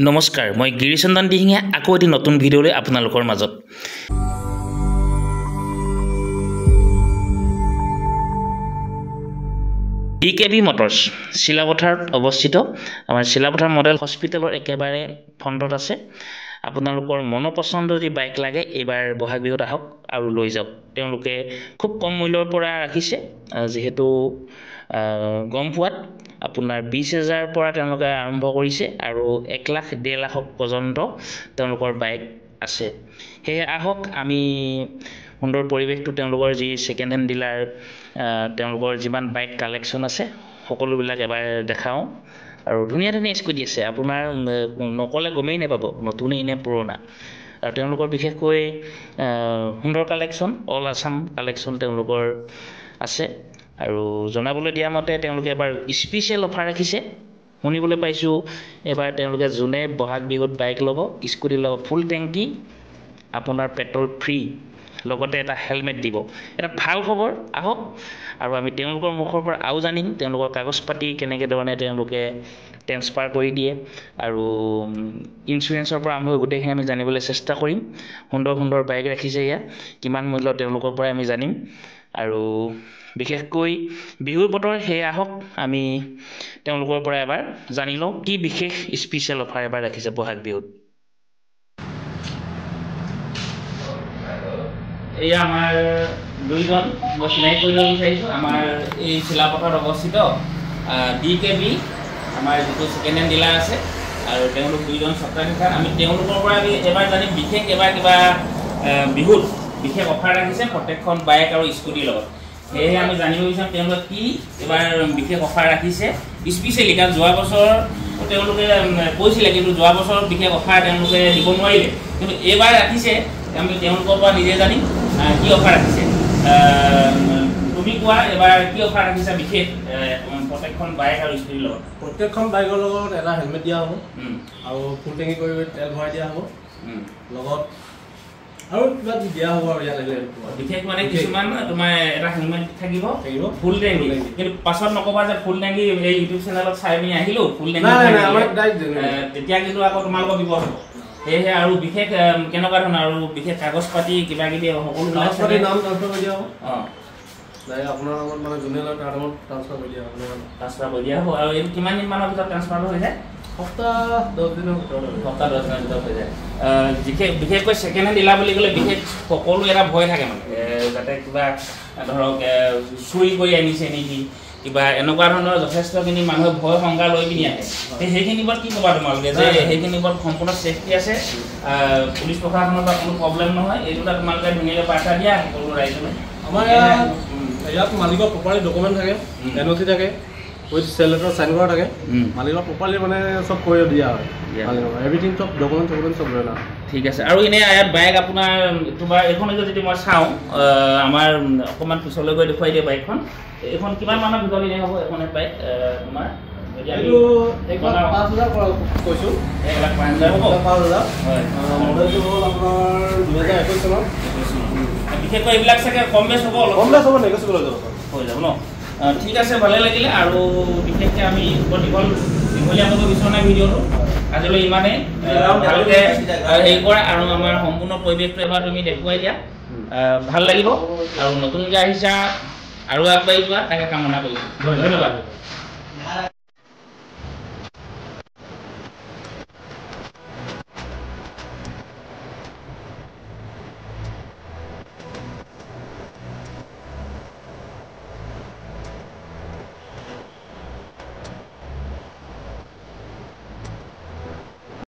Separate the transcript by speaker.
Speaker 1: নমস্কাৰ মই গিৰিচন্দন দিহিঙে আকৌ এটি নতুন ভিডিঅ'লৈ আপোনালোকৰ মাজত ডিকেবি মটৰ্ছ শিলাপথাৰত অৱস্থিত আমাৰ শিলাপথাৰ মডেল হস্পিটেলৰ একেবাৰে ফ্ৰণ্টত আছে আপোনালোকৰ মনোপচন্দ যদি বাইক লাগে এবাৰ বহাগ বিহুত আহক আৰু লৈ যাওক তেওঁলোকে খুব কম মূল্যৰ পৰা ৰাখিছে যেহেতু গম পোৱাত আপোনাৰ 20,000 পৰা তেওঁলোকে আৰম্ভ কৰিছে আৰু 1 লাখ 1.5 লাখ পৰ্যন্ত তেওঁলোকৰ বাইক আছে সেয়ে আহক আমি সুন্দৰ পৰিৱেশটো তেওঁলোকৰ যি সেকেন্ড হ্যান্ড ডিলাৰ তেওঁলোকৰ যিমান বাইক কালেকশ্যন আছে সকলোবিলাক এবাৰ দেখাও আৰু ধুনীয়া ধুনীয়া স্কুটি আছে আপোনাৰ নকলে গমেই নাপাব নতুনেই নে পুৰণা আৰু তেওঁলোকৰ বিশেষকৈ সুন্দৰ কালেকশ্যন অল আসাম কালেকশ্যন তেওঁলোকৰ আছে আৰু জনাবলৈ দিয়া মতে তেওঁলোকে এবাৰ স্পেশাল অফাৰ ৰাখিছে শুনিবলৈ পাইছোঁ এবাৰ তেওঁলোকে যোনে বহাগ বিহুত বাইক ল'ব স্কুটি ল'ব ফুল টেংকি আপোনাৰ পেট্ৰল ফ্ৰী লগতে এটা হেলমেট দিব এটা ভাল খবৰ আহক আৰু আমি তেওঁলোকৰ মুখৰ পৰা আও জানিম তেওঁলোকৰ কাগজ পাতি কেনেকৈ ধৰণে তেওঁলোকে ট্ৰান্সফাৰ কৰি দিয়ে আৰু ইঞ্চুৰেঞ্চৰ পৰা আৰম্ভ হৈ গোটেইখিনি আমি জানিবলৈ চেষ্টা কৰিম সুন্দৰ সুন্দৰ বাইক ৰাখিছে ইয়াত কিমান মূল্য তেওঁলোকৰ পৰা আমি জানিম আৰু বিশেষকৈ বিহুৰ বতৰ সেয়ে আহক আমি তেওঁলোকৰ পৰা এবাৰ জানি লওঁ কি বিশেষ স্পেশাল অফাৰ এবাৰ ৰাখিছে বহাগ বিহুত এয়া আমাৰ দুইজন মই চিনাকি কৰিব বিচাৰিছোঁ আমাৰ এই শিলাপথাৰত অৱস্থিত ডিকেবি আমাৰ যিটো সেকেন্ড হ্যান্ড ডিলাৰ আছে আৰু তেওঁলোক দুইজন স্বত্বাধিকাৰ আমি তেওঁলোকৰ পৰা আমি এবাৰ জানিম বিশেষ এবাৰ কিবা বিহুত বিশেষ অফাৰ ৰাখিছে প্ৰত্যেকখন বাইক আৰু স্কুটিৰ লগত সেয়ে আমি জানিব বিচাৰিম তেওঁলোকে কি এবাৰ বিশেষ অফাৰ ৰাখিছে স্পেচিয়েলি কাৰণ যোৱা বছৰ তেওঁলোকে কৈছিলে কিন্তু যোৱা বছৰ বিশেষ অফাৰ তেওঁলোকে দিব নোৱাৰিলে কিন্তু এইবাৰ ৰাখিছে আমি তেওঁলোকৰ পৰা নিজে জানিম কি অফাৰ ৰাখিছে তুমি কোৱা এবাৰ কি অফাৰ ৰাখিছে বিশেষ প্ৰত্যেকখন বাইক আৰু স্কুটিৰ লগত
Speaker 2: প্ৰত্যেকখন বাইকৰ লগত এটা হেলমেট দিয়া হ'ব আৰু ফুল টেংকি কৰি তেল ভৰাই দিয়া হ'ব লগত আৰু কিবা দিয়া হ'ব আৰু ইয়াত
Speaker 1: বিশেষ মানে কিছুমান তোমাৰ এটা হেলমেট থাকিব ফুল টেংকি কিন্তু পাছত নকবা যে ফুল টেংকি এই ইউটিউব চেনেলত চাই আমি আহিলো ফুল টেংকি তেতিয়া কিন্তু আকৌ তোমালোকৰ বিপদ হ'ব সেয়ে আৰু বিশেষ কেনেকুৱা ধৰণৰ আৰু বিশেষ কাগজ পাতি কিবা কিবি সকলো
Speaker 2: কাগজ পাতি নাম ট্ৰান্সফাৰ কৰি দিয়া হ'ব নাই আপোনাৰ নামত মানে যোনে লয় তাৰ নামত ট্ৰান্সফাৰ কৰি দিয়া হ'ব
Speaker 1: ট্ৰান্সফাৰ কৰি দিয়া হ'ব আৰু এই কিমান দিন মানৰ ভিতৰত ট্ৰান্সফাৰ হৈ যায়
Speaker 2: সপ্তাহ 10 দিনৰ ভিতৰত
Speaker 1: সপ্তাহ 10 দিনৰ ভিতৰত হৈ যায় বিশেষকৈ সেকেন্ড হ্যান্ড ডিলাৰ বুলি ক'লে বিশেষ সকলো এটা ভয় থাকে মানে যাতে কিবা ধৰক চুৰি কৰি আনিছে নেকি কিবা এনেকুৱা ধৰণৰ যথেষ্টখিনি মানুহে ভয় শংকা লৈ পিনি আহে সেইখিনি ওপৰত কি ক'বা তোমালোকে যে সেইখিনি ওপৰত সম্পূৰ্ণ ছেফটি আছে পুলিচ প্ৰশাসনৰ পৰা কোনো প্ৰব্লেম নহয় এই দুটা তোমালোকে ধুনীয়াকৈ বাৰ্তা দিয়া সকলো ৰাইজলৈ
Speaker 2: আমাৰ ইয়াত মালিকৰ প্ৰপাৰ্টি ডকুমেণ্ট থাকে এনঅ'চি থাকে উইথ চেল লেটাৰ চাইন কৰা থাকে মালিকৰ প্ৰপাৰ্টি মানে চব কৰি দিয়া হয় এভৰিথিং চব ডকুমেণ্ট চব লৈ লয়
Speaker 1: ঠিক আছে আৰু এনে ইয়াত বাইক আপোনাৰ তোমাৰ এইখন যদি মই চাওঁ আমাৰ অকণমান পিছলৈ গৈ দেখুৱাই দিয়ে বাইকখন এইখন কিমান মানৰ ভিতৰত এনে হ'ব এখন বাইক তোমাৰ
Speaker 2: এইটো 1,05,000 কৈছোঁ
Speaker 1: 1,05,000 হ'ব
Speaker 2: 5,000 হয় মডেলটো হ'ল আপোনাৰ 2021 চনৰ
Speaker 1: বিশেষকৈ এইবিলাক চাগে কম বেছ হ'ব
Speaker 2: নেগচিয়েবল
Speaker 1: হৈ যাব ন ঠিক আছে ভালে লাগিলে আৰু বিশেষকৈ আমি দীঘলীয়া কৰিব বিচৰা নাই ভিডিঅ'টো আজিলৈ ইমানেই ভালকৈ হেৰি কৰা আৰু আমাৰ সম্পূৰ্ণ পৰিৱেশটো এবাৰ তুমি দেখুৱাই দিয়া ভাল লাগিব আৰু নতুনকৈ আহিছা আৰু আগবাঢ়ি যোৱা তাকে কামনা কৰিছোঁ ধন্যবাদ